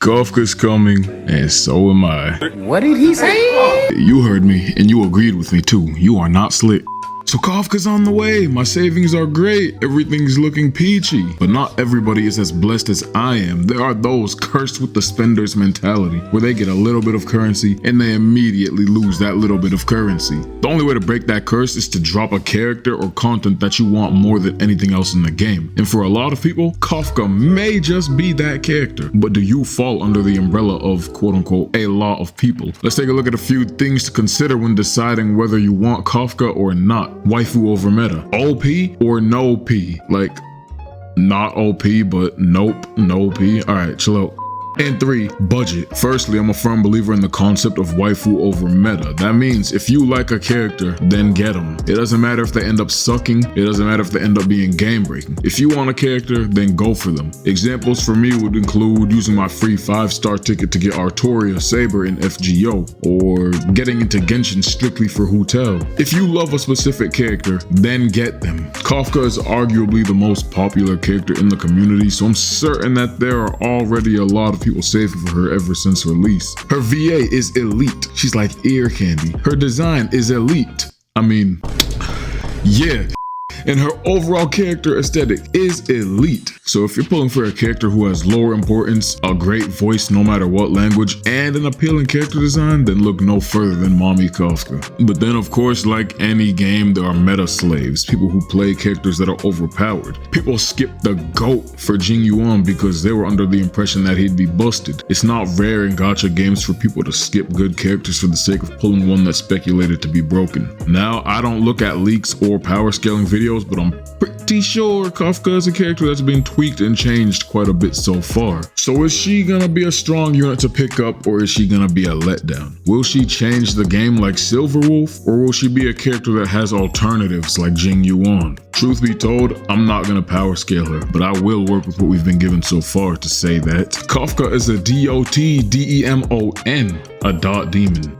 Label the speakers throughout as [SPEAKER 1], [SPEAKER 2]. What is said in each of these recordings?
[SPEAKER 1] Kafka's coming, and so am I.
[SPEAKER 2] What did he say?
[SPEAKER 1] You heard me, and you agreed with me too. You are not slick. So Kafka's on the way. My savings are great. Everything's looking peachy. But not everybody is as blessed as I am. There are those cursed with the spender's mentality, where they get a little bit of currency and they immediately lose that little bit of currency. The only way to break that curse is to drop a character or content that you want more than anything else in the game. And for a lot of people, Kafka may just be that character. But do you fall under the umbrella of quote unquote a lot of people? Let's take a look at a few things to consider when deciding whether you want Kafka or not. Waifu over meta. OP or no P? Like, not OP, but nope, no P. Alright, chill out. And 3, budget. Firstly, I'm a firm believer in the concept of waifu over meta. That means if you like a character, then get them. It doesn't matter if they end up sucking. It doesn't matter if they end up being game breaking. If you want a character, then go for them. Examples for me would include using my free 5-star ticket to get Artoria Saber in FGO, or getting into Genshin strictly for Hotel. If you love a specific character, then get them. Kafka is arguably the most popular character in the community, so I'm certain that there are already a lot of people saving for her ever since release. Her VA is elite. She's like ear candy. Her design is elite. I mean, yeah. And her overall character aesthetic is elite. So if you're pulling for a character who has lower importance, a great voice no matter what language, and an appealing character design, then look no further than Mommy Kafka. But then of course, like any game, there are meta slaves, people who play characters that are overpowered. People skip the GOAT for Jing Yuan because they were under the impression that he'd be busted. It's not rare in gacha games for people to skip good characters for the sake of pulling one that's speculated to be broken. Now, I don't look at leaks or power scaling videos, but I'm pretty sure Kafka is a character that's been tweaked and changed quite a bit so far. So is she gonna be a strong unit to pick up, or is she gonna be a letdown? Will she change the game like Silverwolf, or will she be a character that has alternatives like Jing Yuan? Truth be told, I'm not gonna power scale her, but I will work with what we've been given so far to say that Kafka is a DOT-DEMON, a dot demon, ...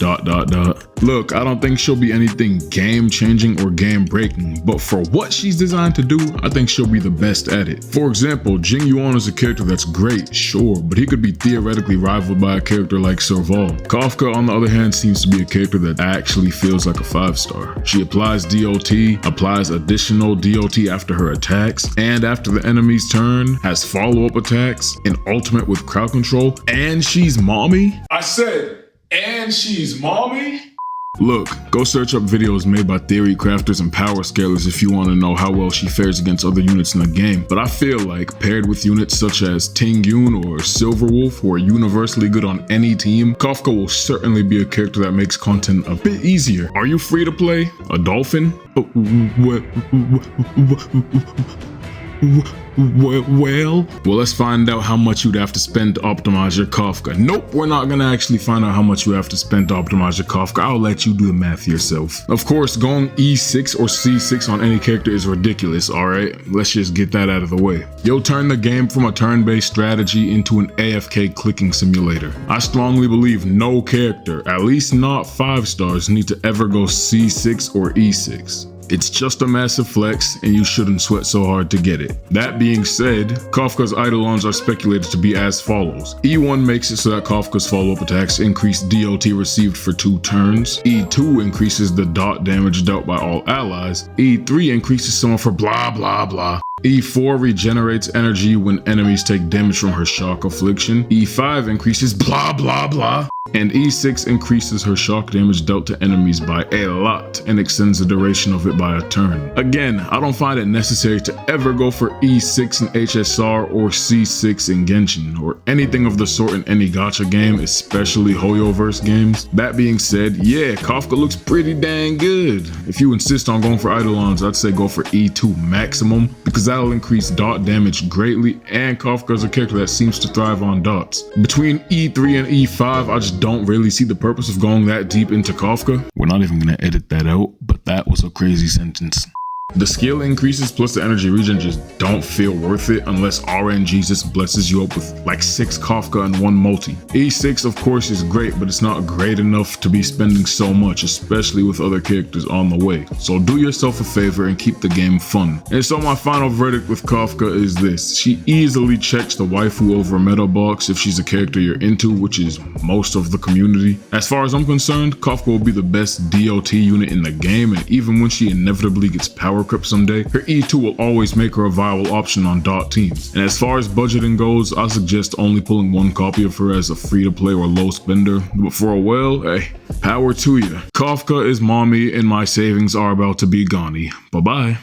[SPEAKER 1] Look, I don't think she'll be anything game changing or game breaking, but for what she's designed to do, I think she'll be the best at it. For example, Jing Yuan is a character that's great, sure, but he could be theoretically rivaled by a character like Serval. Kafka, on the other hand, seems to be a character that actually feels like a 5-star. She applies DOT, applies additional DOT after her attacks, and after the enemy's turn, has follow-up attacks, an ultimate with crowd control, and she's mommy? I said, and she's mommy? Look, go search up videos made by theory crafters and power scalers if you want to know how well she fares against other units in the game. But I feel like, paired with units such as Tingyun or Silverwolf, who are universally good on any team, Kafka will certainly be a character that makes content a bit easier. Are you free to play? A dolphin? Well, let's find out how much you'd have to spend to optimize your Kafka. Nope, we're not gonna actually find out how much you have to spend to optimize your Kafka. I'll let you do the math yourself. Of course, going E6 or C6 on any character is ridiculous, alright? Let's just get that out of the way. You'll turn the game from a turn-based strategy into an AFK clicking simulator. I strongly believe no character, at least not 5-stars, need to ever go C6 or E6. It's just a massive flex, and you shouldn't sweat so hard to get it. That being said, Kafka's Eidolons are speculated to be as follows. E1 makes it so that Kafka's follow-up attacks increase DOT received for 2 turns. E2 increases the dot damage dealt by all allies. E3 increases some of her blah blah blah. E4 regenerates energy when enemies take damage from her shock affliction. E5 increases blah blah blah. And E6 increases her shock damage dealt to enemies by a lot and extends the duration of it by a turn. Again, I don't find it necessary to ever go for E6 in HSR or C6 in Genshin or anything of the sort in any gacha game, especially hoyoverse games. That being said, yeah, Kafka looks pretty dang good. If you insist on going for Eidolons, I'd say go for E2 maximum, because that'll increase dot damage greatly, and Kafka is a character that seems to thrive on dots. Between E3 and E5, I just don't really see the purpose of going that deep into Kafka. We're not even gonna edit that out, but that was a crazy sentence. The skill increases plus the energy regen just don't feel worth it unless RNG just blesses you up with like 6 Kafka and 1 multi. E6 of course is great, but it's not great enough to be spending so much, especially with other characters on the way. So do yourself a favor and keep the game fun. And so my final verdict with Kafka is this. She easily checks the waifu over meta box if she's a character you're into, which is most of the community. As far as I'm concerned, Kafka will be the best DOT unit in the game, and even when she inevitably gets power creep someday, her E2 will always make her a viable option on dot teams. And as far as budgeting goes, I suggest only pulling 1 copy of her as a free-to-play or low spender, but for a whale, hey, power to you. Kafka is mommy and my savings are about to be gone. Bye-bye.